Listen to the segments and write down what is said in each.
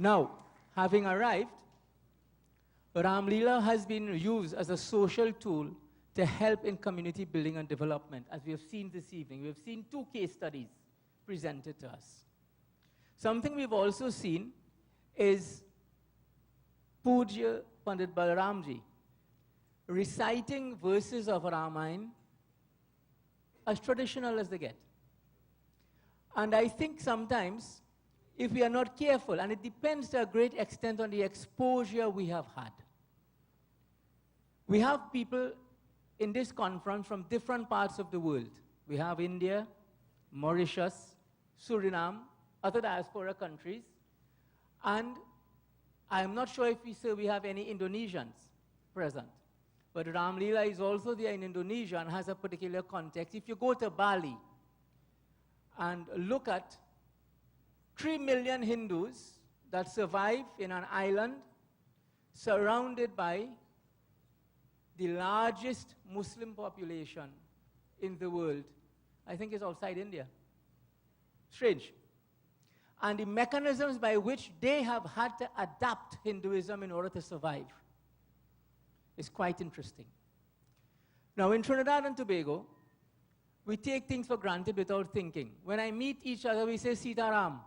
Now, having arrived, Ramleela has been used as a social tool to help in community building and development, as we have seen this evening. We have seen 2 case studies presented to us. Something we've also seen is Pujya Pandit Balaramji reciting verses of Ramayana as traditional as they get. And I think sometimes, if we are not careful, and it depends to a great extent on the exposure we have had. We have people in this conference from different parts of the world. We have India, Mauritius, Suriname, other diaspora countries, and I'm not sure if we have any Indonesians present. But Ramleela is also there in Indonesia and has a particular context. If you go to Bali and look at 3 million Hindus that survive in an island surrounded by the largest Muslim population in the world, I think it's outside India. Strange. And the mechanisms by which they have had to adapt Hinduism in order to survive is quite interesting. Now, in Trinidad and Tobago, we take things for granted without thinking. When I meet each other, we say Sitaram.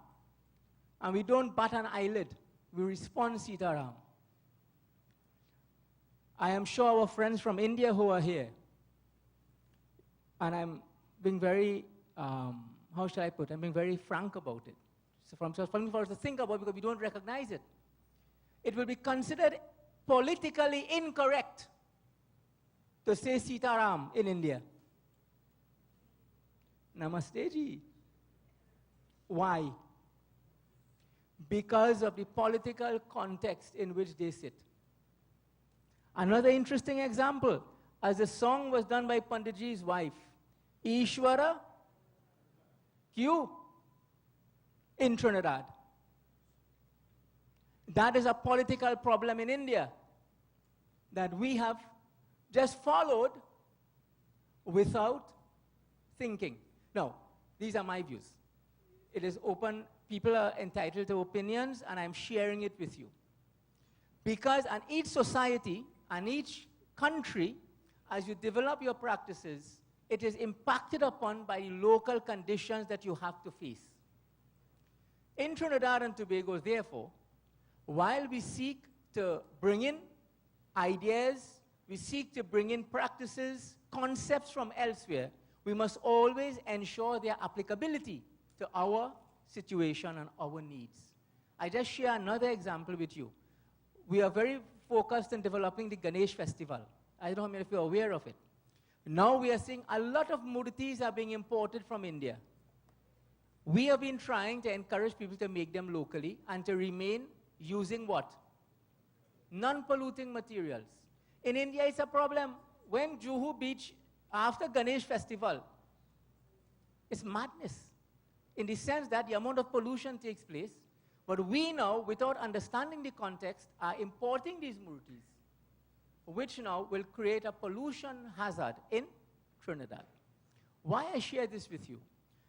And we don't bat an eyelid. We respond Sitaram. I am sure our friends from India who are here, and I'm being very, how shall I put, I'm being very frank about it. So for us to think about it because we don't recognize it. It will be considered politically incorrect to say Sitaram in India. Namaste ji. Why? Because of the political context in which they sit. Another interesting example, as the song was done by Panditji's wife, Ishwara Q in Trinidad. That is a political problem in India that we have just followed without thinking. Now, these are my views. It is open. People are entitled to opinions, and I'm sharing it with you. Because in each society and each country, as you develop your practices, it is impacted upon by the local conditions that you have to face. In Trinidad and Tobago, therefore, while we seek to bring in ideas, we seek to bring in practices, concepts from elsewhere, we must always ensure their applicability to our situation and our needs. I just share another example with you. We are very focused on developing the Ganesh festival. I don't know if you're aware of it. Now we are seeing a lot of murtis are being imported from India. We have been trying to encourage people to make them locally and to remain using what? Non-polluting materials. In India, it's a problem. When Juhu Beach, after Ganesh festival, it's madness in the sense that the amount of pollution takes place. But we now, without understanding the context, are importing these murtis, which now will create a pollution hazard in Trinidad. Why I share this with you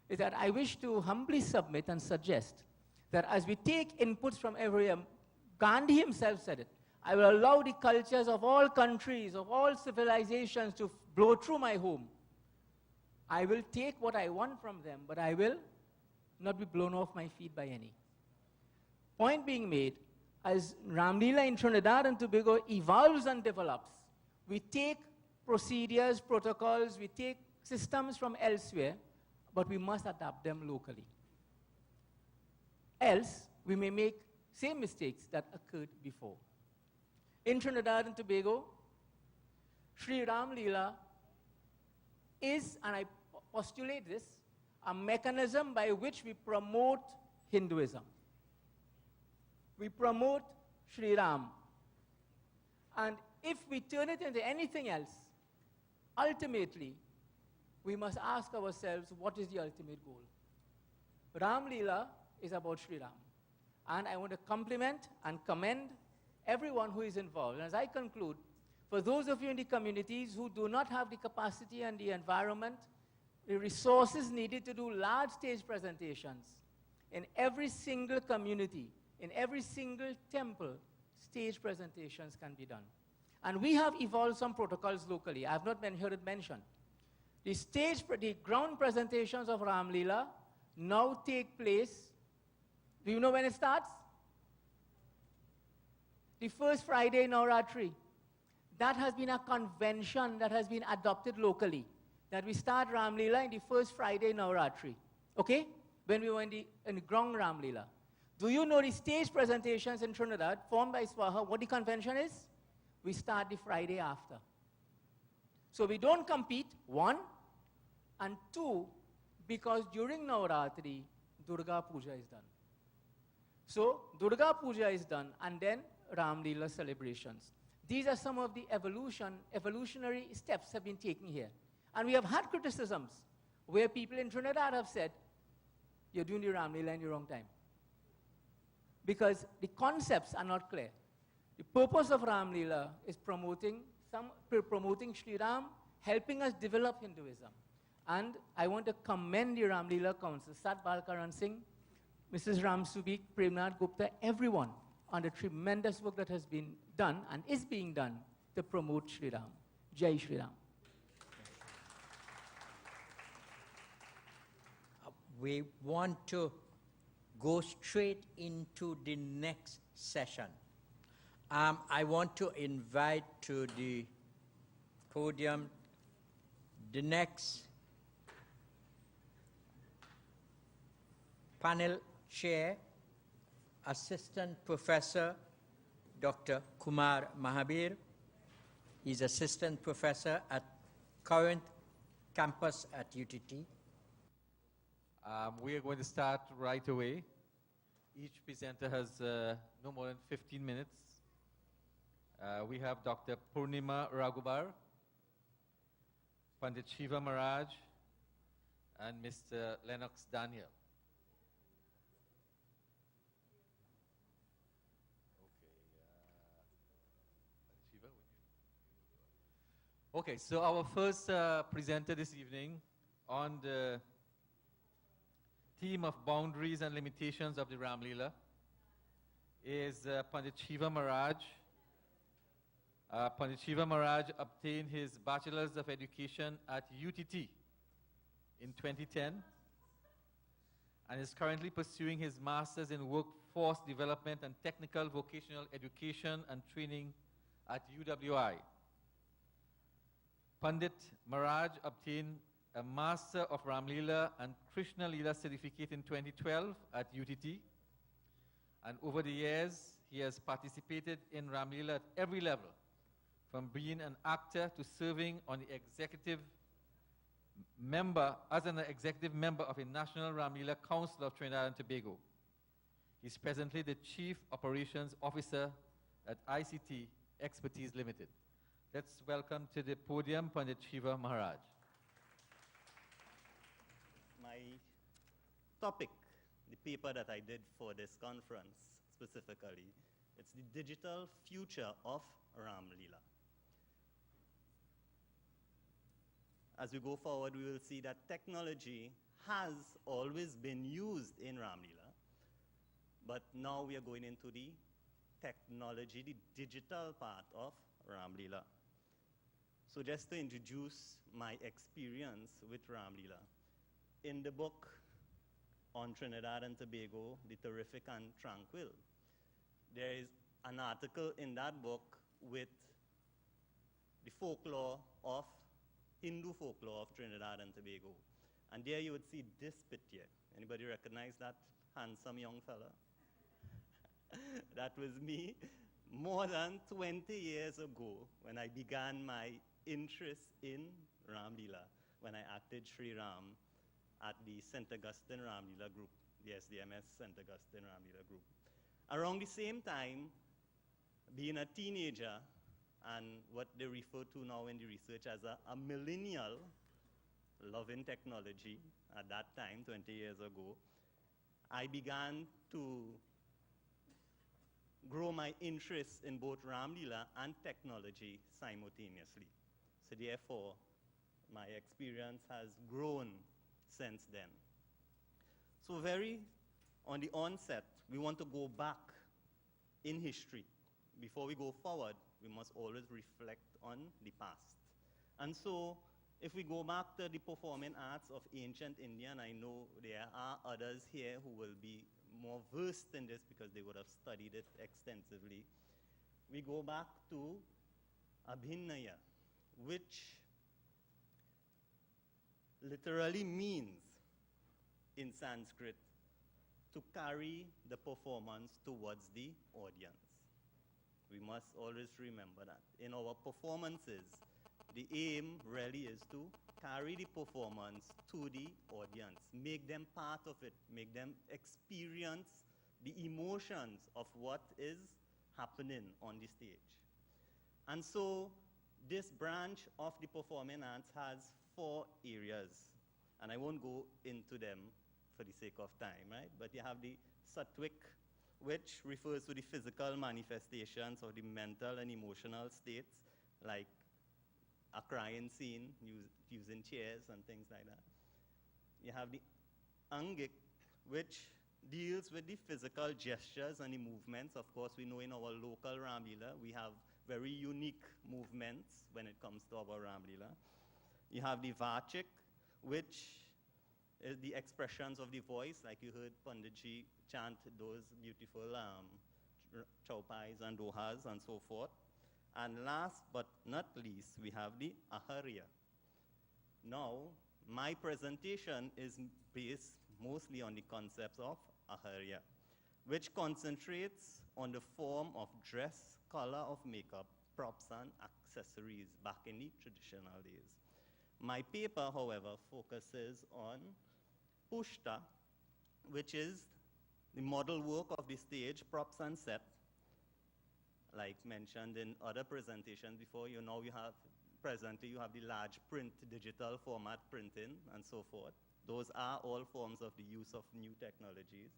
is that I wish to humbly submit and suggest that as we take inputs from everywhere, Gandhi himself said it, I will allow the cultures of all countries, of all civilizations to blow through my home. I will take what I want from them, but I will not be blown off my feet by any. Point being made, as Ramleela in Trinidad and Tobago evolves and develops, we take procedures, protocols, we take systems from elsewhere, but we must adapt them locally. Else, we may make same mistakes that occurred before. In Trinidad and Tobago, Sri Ramleela is, and I postulate this, a mechanism by which we promote Hinduism. We promote Sri Ram. And if we turn it into anything else, ultimately, we must ask ourselves, what is the ultimate goal? Ramleela is about Sri Ram. And I want to compliment and commend everyone who is involved. And as I conclude, for those of you in the communities who do not have the capacity and the environment, the resources needed to do large stage presentations, in every single community, in every single temple, stage presentations can be done. And we have evolved some protocols locally. I have not heard it mentioned. The ground presentations of Ramleela now take place. Do you know when it starts? The first Friday in Navratri. That has been a convention that has been adopted locally, that we start Ramleela in the first Friday in Navratri. Okay? When we were in the ground Ramleela. Do you know the stage presentations in Trinidad, formed by Swaha, what the convention is? We start the Friday after. So we don't compete, one, and two, because during Navratri, Durga Puja is done. So Durga Puja is done, and then Ramleela celebrations. These are some of the evolutionary steps have been taken here. And we have had criticisms where people in Trinidad have said, you're doing the Ramleela in the wrong time. Because the concepts are not clear. The purpose of Ramleela is promoting Sri Ram, helping us develop Hinduism. And I want to commend the Ramleela Council, Sat Balkaran Singh, Mrs. Ram Subik, Premnath Gupta, everyone on the tremendous work that has been done and is being done to promote Sri Ram. Jai Sri Ram. We want to go straight into the next session. I want to invite to the podium the next panel chair, Assistant Professor Dr. Kumar Mahabir. He's Assistant Professor at current campus at UTT. We are going to start right away. Each presenter has no more than 15 minutes. We have Dr. Purnima Raghubar, Pandit Shiva Maharaj, and Mr. Lennox Daniel. Okay, so our first presenter this evening on the theme of boundaries and limitations of the Ramleela is Pandit Shiva Maharaj. Pandit Shiva Maharaj obtained his Bachelor's of Education at UTT in 2010 and is currently pursuing his Master's in Workforce Development and Technical Vocational Education and Training at UWI. Pandit Maharaj obtained a Master of Ramleela and Krishna Leela certificate in 2012 at UTT. And over the years, he has participated in Ramleela at every level, from being an actor to serving on the executive member, as an executive member of a National Ramleela Council of Trinidad and Tobago. He's presently the Chief Operations Officer at ICT Expertise Limited. Let's welcome to the podium Pandit Shiva Maharaj. My topic, the paper that I did for this conference specifically, it's the digital future of Ramleela. As we go forward, we will see that technology has always been used in Ramleela, but now we are going into the technology, the digital part of Ramleela. So just to introduce my experience with Ramleela, in the book on Trinidad and Tobago, The Terrific and Tranquil, there is an article in that book with the folklore of, Hindu folklore of Trinidad and Tobago. And there you would see this picture. Anybody recognize that handsome young fella? That was me more than 20 years ago when I began my interest in Ramleela, when I acted Sri Ram at the St. Augustine Ramleela group, the SDMS St. Augustine Ramleela group. Around the same time, being a teenager and what they refer to now in the research as a millennial loving technology at that time, 20 years ago, I began to grow my interest in both Ramleela and technology simultaneously. So therefore, my experience has grown since then. So very on the onset, we want to go back in history. Before we go forward, we must always reflect on the past. And so, if we go back to the performing arts of ancient India, and I know there are others here who will be more versed in this because they would have studied it extensively, we go back to Abhinaya, which literally means in Sanskrit to carry the performance towards the audience. We must always remember that. In our performances, the aim really is to carry the performance to the audience, make them part of it, make them experience the emotions of what is happening on the stage. And so this branch of the performing arts has 4 areas, and I won't go into them for the sake of time, right? But you have the sattvic, which refers to the physical manifestations of the mental and emotional states, like a crying scene using chairs and things like that. You have the angic, which deals with the physical gestures and the movements. Of course, we know in our local Ramlila, we have very unique movements when it comes to our Ramlila. You have the vachik, which is the expressions of the voice, like you heard Panditji chant those beautiful chaupais and dohas and so forth. And last but not least, we have the aharya. Now, my presentation is based mostly on the concepts of aharya, which concentrates on the form of dress, color of makeup, props and accessories back in the traditional days. My paper, however, focuses on pushta, which is the model work of the stage, props and set. Like mentioned in other presentations before, presently you have the large print, digital format printing and so forth. Those are all forms of the use of new technologies.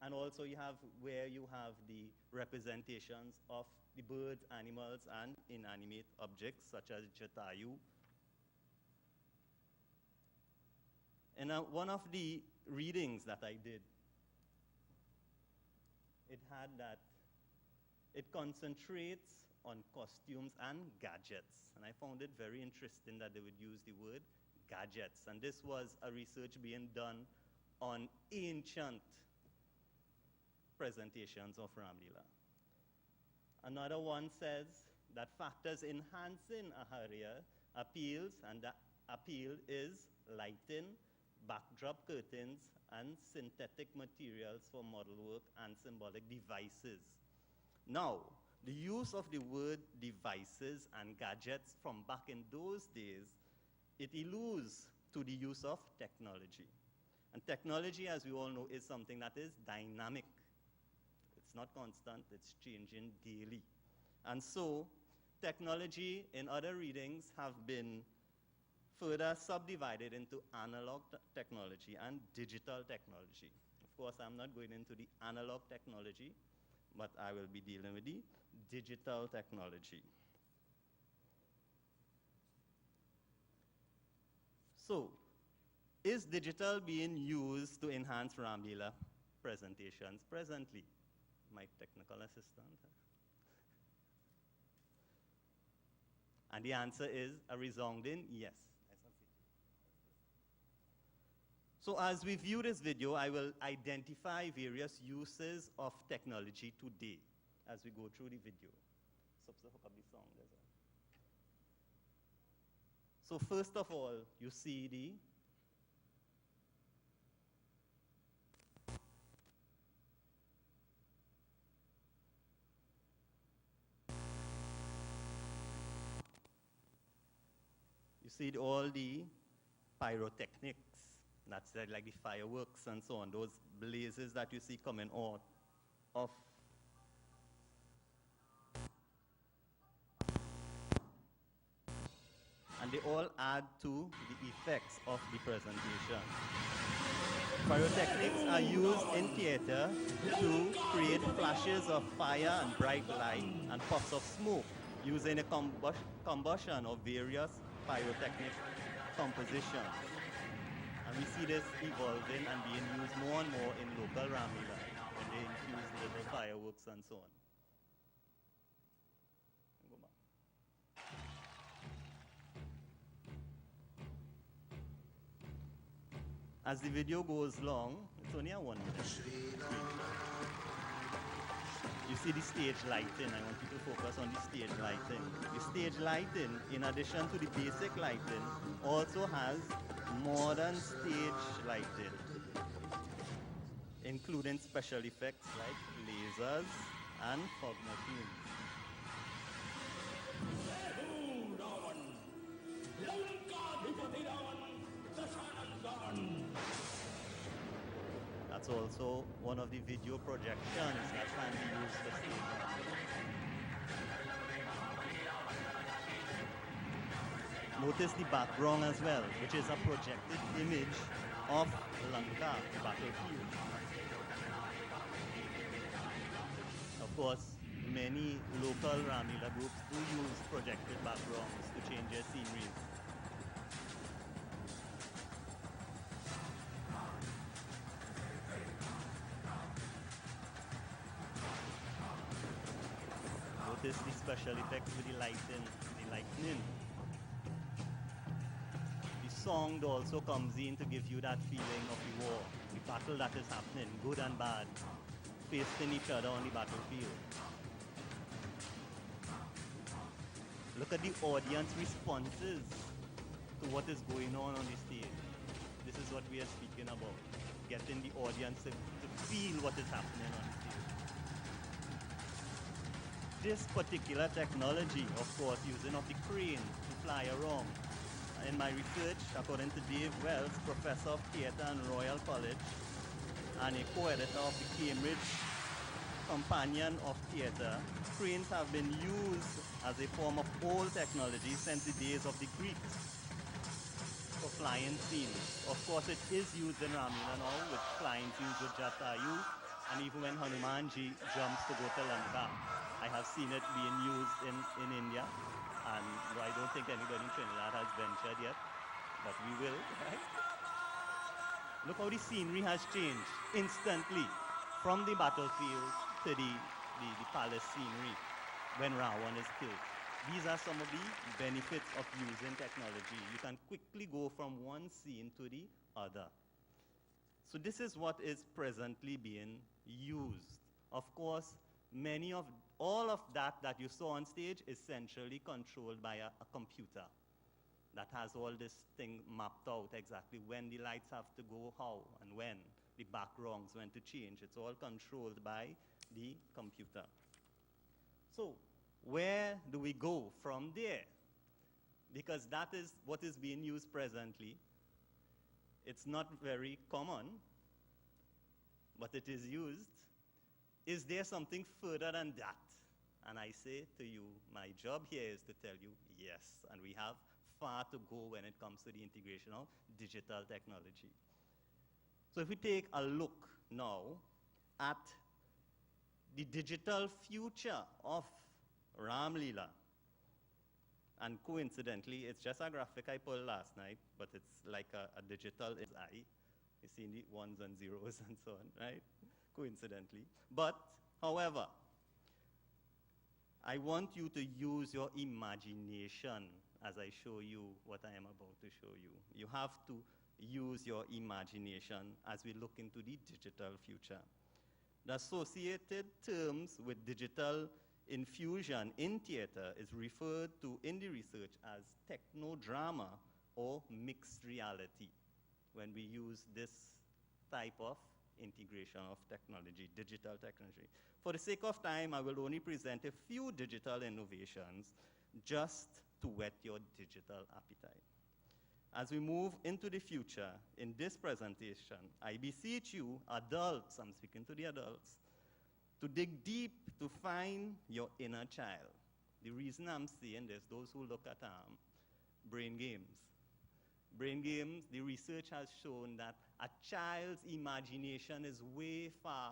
And also you have where you have the representations of the birds, animals, and inanimate objects such as jatayu. And one of the readings that I did, it had that it concentrates on costumes and gadgets. And I found it very interesting that they would use the word gadgets. And this was a research being done on ancient presentations of Ramlila. Another one says that factors enhancing aharya appeals, and the appeal is lighting, backdrop curtains, and synthetic materials for model work and symbolic devices. Now, the use of the word devices and gadgets from back in those days, it alludes to the use of technology. And technology, as we all know, is something that is dynamic. It's not constant, it's changing daily. And so, technology in other readings have been further subdivided into analog technology and digital technology. Of course, I'm not going into the analog technology, but I will be dealing with the digital technology. So, is digital being used to enhance Ramlila presentations presently? My technical assistant. And the answer is a resounding yes. So as we view this video, I will identify various uses of technology today as we go through the video. So first of all, you see the all the pyrotechnics. That's like the fireworks and so on, those blazes that you see coming out of and they all add to the effects of the presentation. Pyrotechnics are used in theater to create flashes of fire and bright light and puffs of smoke using a combustion of various pyrotechnic compositions. And we see this evolving and being used more and more in local Ramleela when they infuse little fireworks and so on. Go back. As the video goes long, it's only a 1 minute. You see the stage lighting. I want you to focus on the stage lighting. The stage lighting, in addition to the basic lighting, also has modern stage lighting, including special effects like lasers and fog machines. That's also one of the video projections that can be used for stage lighting. Notice the background as well, which is a projected image of Lanka, the battlefield. Of course, many local Ramleela groups do use projected backgrounds to change their sceneries. Notice the special effects with the lightning. The song also comes in to give you that feeling of the war, the battle that is happening, good and bad, facing each other on the battlefield. Look at the audience responses to what is going on the stage. This is what we are speaking about, getting the audience to feel what is happening on the stage. This particular technology, of course, using of the crane to fly around. In my research, according to Dave Wells, professor of theatre and Royal College, and a co-editor of the Cambridge Companion of Theatre, cranes have been used as a form of old technology since the days of the Greeks for flying scenes. Of course, it is used in Ramleela now with flying scenes with Jatayu, and even when Hanumanji jumps to go to Lanka, I have seen it being used in India. And I don't think anybody in Trinidad has ventured yet, but we will, right? Look how the scenery has changed instantly from the battlefield to the palace scenery when Ravan is killed. These are some of the benefits of using technology. You can quickly go from one scene to the other. So this is what is presently being used. Of course, all of that you saw on stage is essentially controlled by a computer that has all this thing mapped out exactly when the lights have to go, how, and when, the backgrounds, when to change. It's all controlled by the computer. So where do we go from there? Because that is what is being used presently. It's not very common, but it is used. Is there something further than that? And I say to you, my job here is to tell you yes, and we have far to go when it comes to the integration of digital technology. So if we take a look now at the digital future of Ramleela, and coincidentally, it's just a graphic I pulled last night, but it's like a digital eye. You see the ones and zeros and so on, right? Coincidentally. But, however, I want you to use your imagination as I show you what I am about to show you. You have to use your imagination as we look into the digital future. The associated terms with digital infusion in theater is referred to in the research as technodrama or mixed reality when we use this type of integration of technology, digital technology. For the sake of time, I will only present a few digital innovations just to whet your digital appetite. As we move into the future, in this presentation, I beseech you, adults, I'm speaking to the adults, to dig deep to find your inner child. The reason I'm saying this, those who look at brain games. Brain games, the research has shown that a child's imagination is way far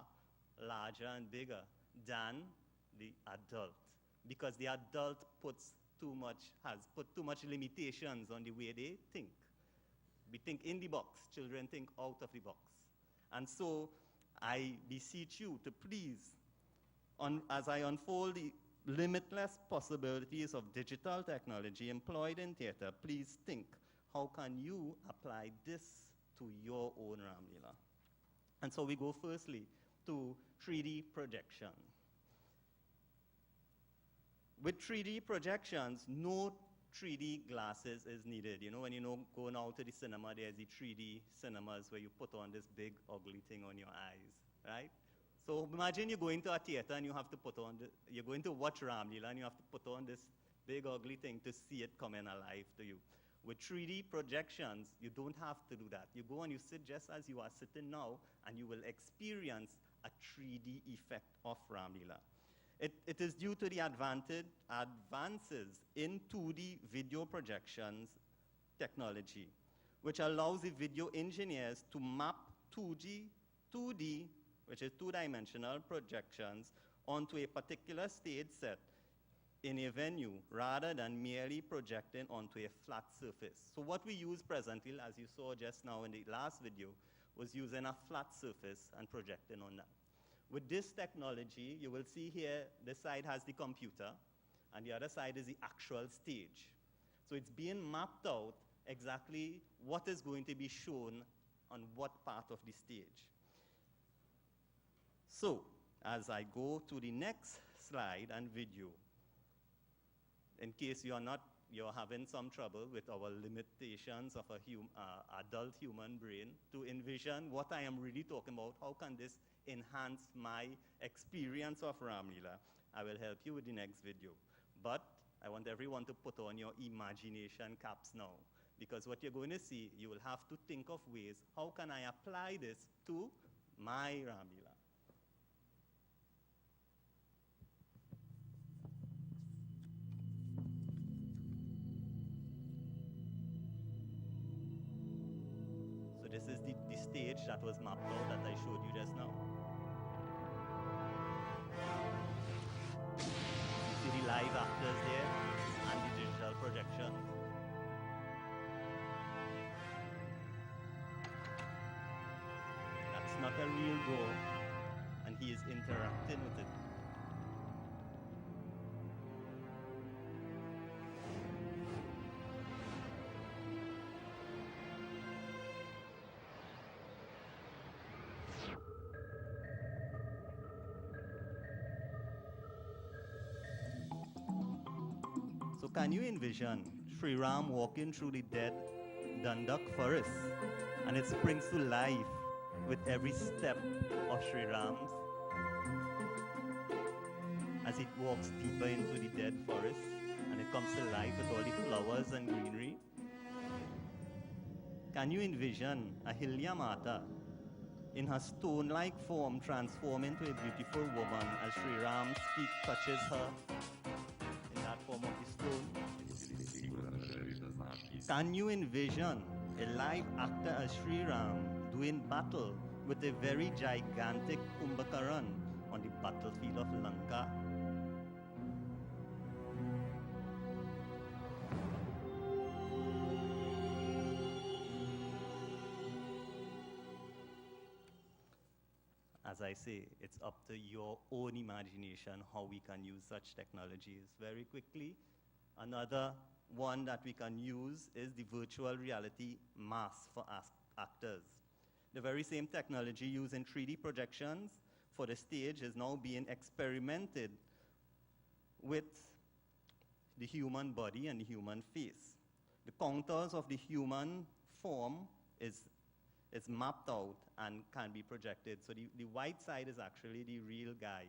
larger and bigger than the adult, because the adult has put too much limitations on the way they think. We think in the box. Children think out of the box. And so I beseech you to please, as I unfold the limitless possibilities of digital technology employed in theater, please think, how can you apply this to your own Ramlila? And so we go firstly to 3D projection. With 3D projections, no 3D glasses is needed. You know, when you go now to the cinema, there's the 3D cinemas where you put on this big ugly thing on your eyes, right? So imagine you go into a theater and you have to put on, you're going to watch Ramlila and you have to put on this big ugly thing to see it coming alive to you. With 3D projections, you don't have to do that. You go and you sit just as you are sitting now and you will experience a 3D effect of Ramlila. It is due to the advances in 2D video projections technology, which allows the video engineers to map 2D, which is two-dimensional projections, onto a particular stage set in a venue rather than merely projecting onto a flat surface. So what we use presently, as you saw just now in the last video, was using a flat surface and projecting on that. With this technology, you will see here, this side has the computer, and the other side is the actual stage. So it's being mapped out exactly what is going to be shown on what part of the stage. So, as I go to the next slide and video, in case you're having some trouble with our limitations of adult human brain, to envision what I am really talking about, how can this enhance my experience of Ramlila, I will help you with the next video. But I want everyone to put on your imagination caps now, because what you're going to see, you will have to think of ways, how can I apply this to my Ramlila? So this is the stage that was mapped out that I showed you just now. You see the live actors there and the digital projection. That's not a real door, and he is interacting with it. So can you envision Sri Ram walking through the dead Dandak forest, and it springs to life with every step of Sri Ram's as it walks deeper into the dead forest, and it comes to life with all the flowers and greenery? Can you envision Ahilya Mata in her stone-like form transform into a beautiful woman as Sri Ram's feet touches her in that form of the stone? Can you envision a live actor as Sri Ram doing battle with a very gigantic Kumbhakaran on the battlefield of Lanka? As I say, it's up to your own imagination how we can use such technologies. Very quickly, another one that we can use is the virtual reality mask for actors. The very same technology used in 3D projections for the stage is now being experimented with the human body and the human face. The contours of the human form is mapped out and can be projected. So the white side is actually the real guy,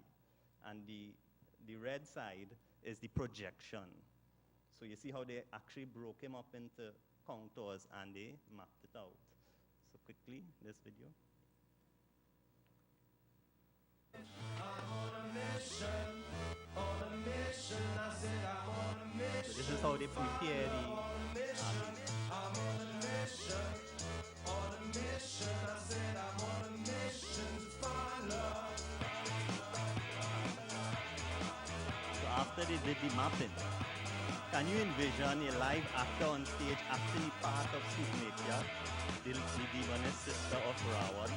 and the red side is the projection. So you see how they actually broke him up into contours and they mapped it out. So quickly, this video. So this is how they prepare the So after they did the mapping, Can you envision a live actor on stage actually part of Supernatural, the demoness sister of Rawan?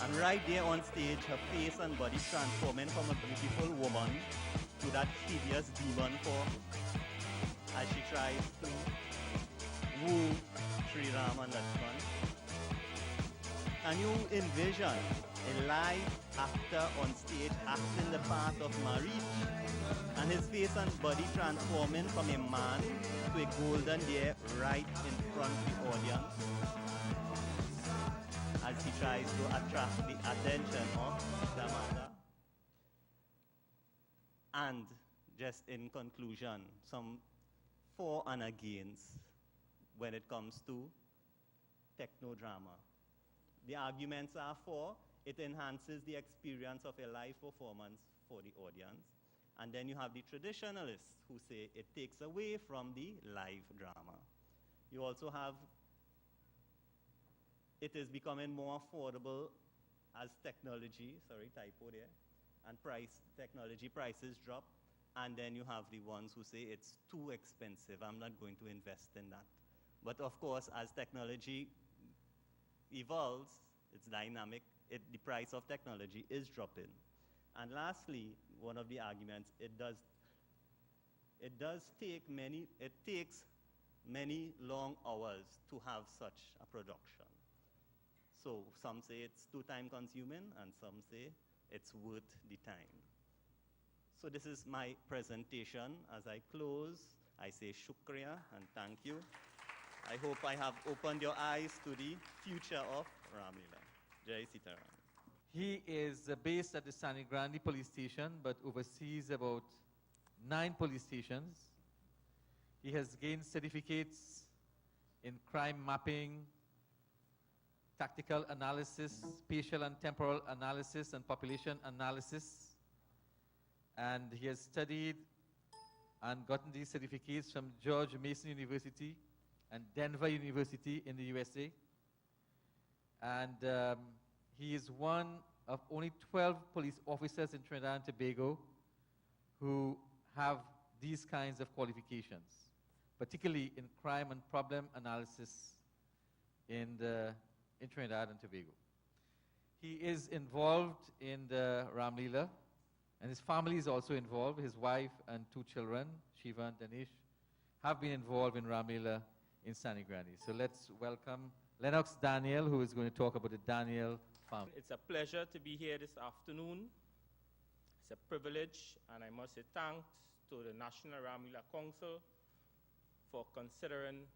And right there on stage, her face and body transforming from a beautiful woman to that hideous demon form as she tries to woo Sri Ram and Lakshman. Can you envision a live actor on stage acting the part of Maharaj and his face and body transforming from a man to a golden deer right in front of the audience as he tries to attract the attention of the mother? And just in conclusion, some for and against when it comes to technodrama. The arguments are for, it enhances the experience of a live performance for the audience. And then you have the traditionalists who say it takes away from the live drama. You also have, it is becoming more affordable as technology, sorry, typo there, and technology prices drop. And then you have the ones who say it's too expensive, I'm not going to invest in that. But of course, as technology evolves, it's dynamic, the price of technology is dropping. And lastly, one of the arguments, it takes many long hours to have such a production. So some say it's too time consuming and some say it's worth the time. So this is my presentation. As I close, I say shukriya and thank you. I hope I have opened your eyes to the future of Ramleela. Jai Sitaram. He is based at the Sangre Grande police station, but oversees about 9 police stations. He has gained certificates in crime mapping, tactical analysis, spatial and temporal analysis, and population analysis. And he has studied and gotten these certificates from George Mason University and Denver University in the USA. And he is one of only 12 police officers in Trinidad and Tobago who have these kinds of qualifications, particularly in crime and problem analysis in Trinidad and Tobago. He is involved in the Ramleela, and his family is also involved. His wife and 2 children, Shiva and Danish, have been involved in Ramleela in Sangre Grande. So let's welcome Lennox Daniel, who is going to talk about the Daniel family. It's a pleasure to be here this afternoon. It's a privilege, and I must say thanks to the National Ramleela Council for considering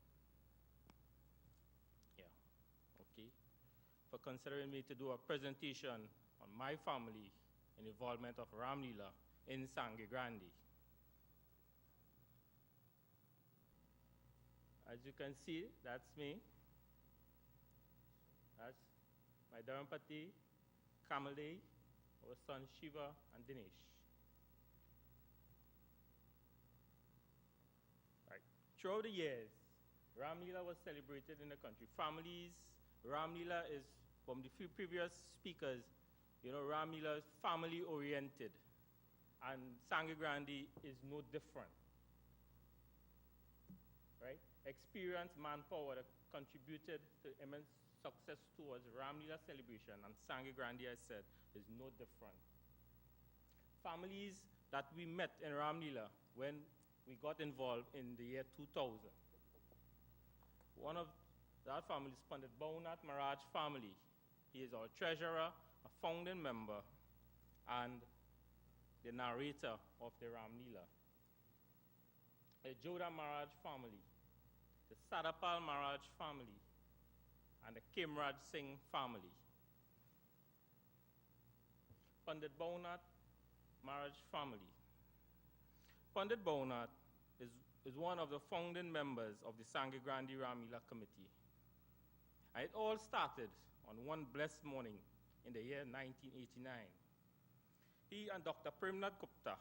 me to do a presentation on my family and involvement of Ramleela in Sangre Grande. As you can see, that's me. That's my Dharampati, Kamale, our son Shiva, and Dinesh. Right. Throughout the years, Ramleela was celebrated in the country. Families, Ramleela is, from the few previous speakers, you know, Ramleela is family-oriented, and Sangre Grande is no different. Right? Experienced manpower that contributed to immense success towards Ramleela celebration, and Sangre Grande, I said, is no different. Families that we met in Ramleela when we got involved in the year 2000. One of that family is Pandit Bhaunat Maharaj family. He is our treasurer, a founding member, and the narrator of the Ramleela. The Joda Maharaj family, the Sadapal Maharaj family, and the Kimraj Singh family. Pandit Bhaunat Maharaj family. Pandit Bhaunat is one of the founding members of the Sangre Grande Ramleela Committee. And it all started on one blessed morning in the year 1989. He and Dr. Premnath Gupta,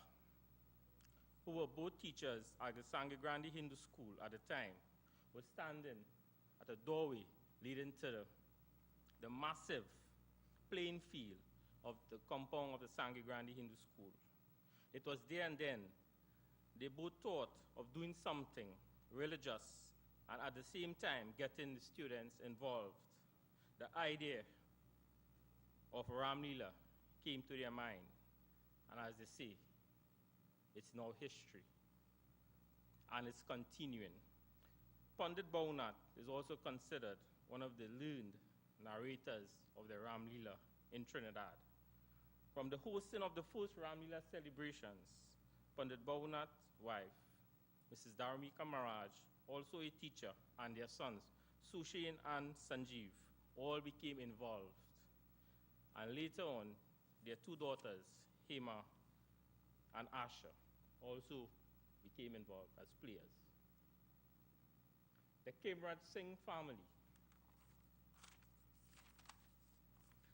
who were both teachers at the Sangre Grande Hindu School at the time, were standing at a doorway leading to the massive playing field of the compound of the Sangre Grande Hindu School. It was there and then they both thought of doing something religious and at the same time getting the students involved. The idea of Ramleela came to their mind, and as they say, it's now history, and it's continuing. Pandit Bhaunat is also considered one of the learned narrators of the Ramleela in Trinidad. From the hosting of the first Ramleela celebrations, Pandit Bhaunat's wife, Mrs. Dharmika Maharaj, also a teacher, and their sons, Sushain and Sanjeev, all became involved. And later on, their two daughters, Hema and Asha, also became involved as players. The Kemrat Singh family.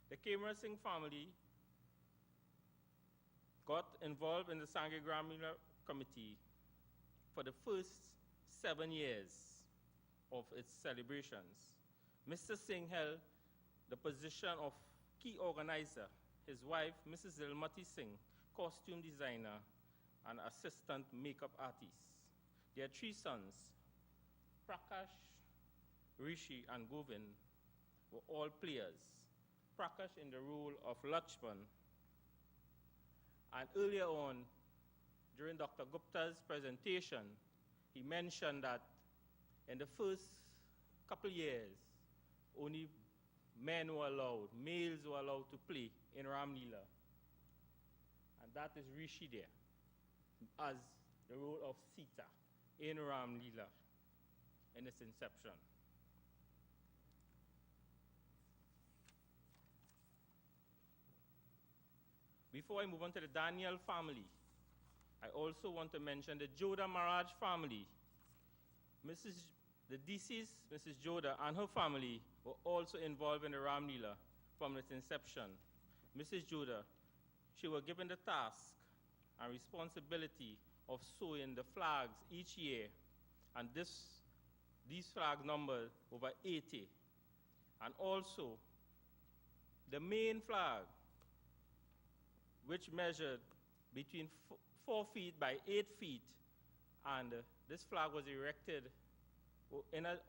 The Kemrat Singh family got involved in the Sangre Grande committee for the first 7 years of its celebrations. Mr. Singh held the position of key organizer. His wife, Mrs. Zilmati Singh, costume designer and assistant makeup artist. Their three sons, Prakash, Rishi, and Govind, were all players. Prakash in the role of Lakshman. And earlier on, during Dr. Gupta's presentation, he mentioned that in the first couple years, only men were allowed, males were allowed to play in Ramleela. And that is Rishi there, as the role of Sita in Ramleela in its inception. Before I move on to the Daniel family, I also want to mention the Joda Maharaj family. The deceased Mrs. Joda and her family were also involved in the Ramleela from its inception. Mrs. Joda, she was given the task and responsibility of sewing the flags each year, and these flags numbered over 80. And also, the main flag, which measured between 4 feet by 8 feet, and this flag was erected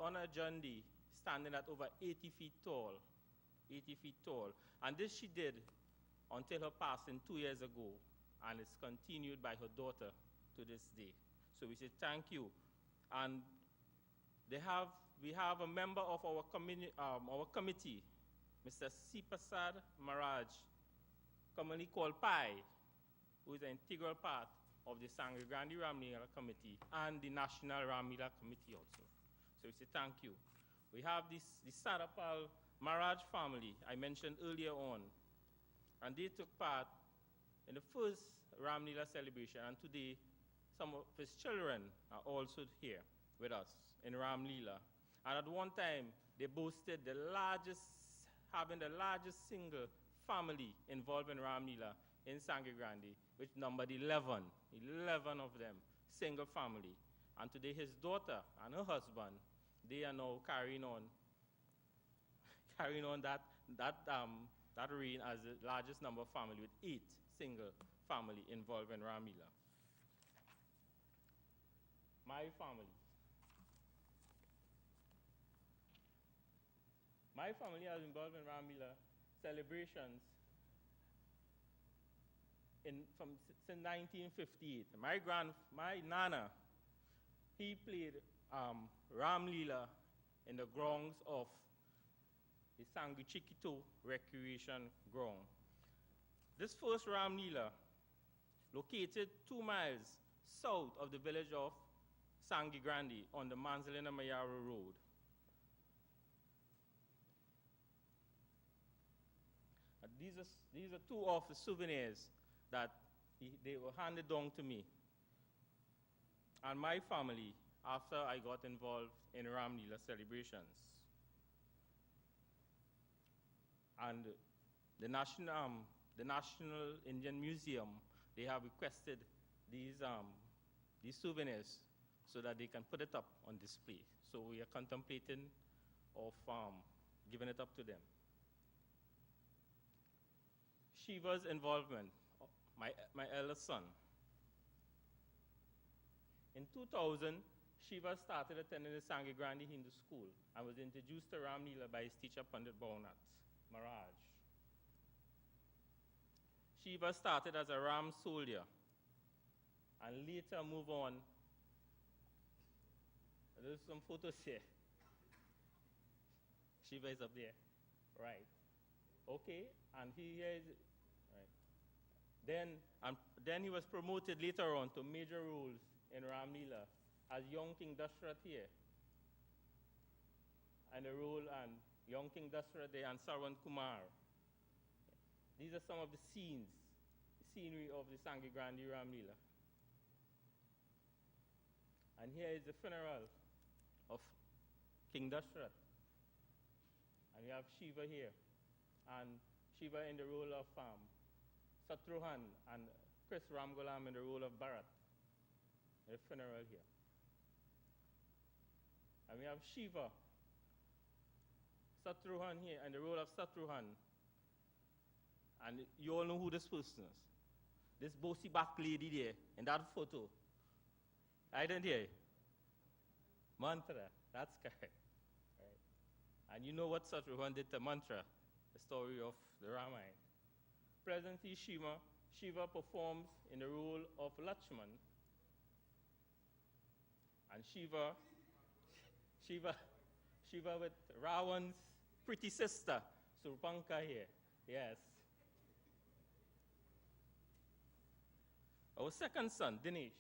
on a Grande standing at over 80 feet tall. 80 feet tall. And this she did until her passing 2 years ago, and it's continued by her daughter to this day. So we say thank you. And we have a member of our committee, Mr. Sipasad Maharaj, commonly called Pai, who is an integral part of the Sangre Grande Ramleela Committee and the National Ramleela Committee also. So we say thank you. We have the Sarapal Maharaj family I mentioned earlier on, and they took part in the first Ramleela celebration, and today some of his children are also here with us in Ramleela. And at one time, they boasted having the largest single family involved in Ramleela in Sangre Grande, which numbered 11 of them, single family. And today his daughter and her husband, they are now carrying on that reign as the largest number of family, with 8 single family involved in Ramleela. My family. My family has been involved in Ramleela celebrations since 1958. My nana, he played Ramleela in the grounds of the Sangre Chiquito Recreation Ground. This first Ramleela, located 2 miles south of the village of Sangre Grande on the Manzalina Mayaro Road. These are 2 of the souvenirs that they were handed down to me and my family after I got involved in Ramleela celebrations. And the National Indian Museum, they have requested these souvenirs so that they can put it up on display. So we are contemplating of giving it up to them. Shiva's involvement, my eldest son. In 2000, Shiva started attending the Sangre Grande Hindu School and was introduced to Ramleela by his teacher Pandit Bhaunat, Maharaj. Shiva started as a Ram soldier and later moved on. There's some photos here. Shiva is up there, right? Okay, and he is, right. Then he was promoted later on to major roles in Ramleela as young King Dashrath here, and the role and young King Dashrath there and Sarwan Kumar. These are some of the scenery of the Sangre Grande Ramleela. And here is the funeral of King Dashrath. And we have Shiva here, and Shiva in the role of Satruhan, and Chris Ramgolam in the role of Bharat. The funeral here. And we have Shiva, Satruhan here, and the role of Satruhan. And you all know who this person is. This bossy back lady there in that photo. I didn't hear you. Mantra, that's correct. Right. And you know what Satruhan did to Mantra, the story of the Ramayana. Presently, Shiva performs in the role of Lakshman. And Shiva with Ravan's pretty sister, Surpanka here. Yes. Our second son, Dinesh.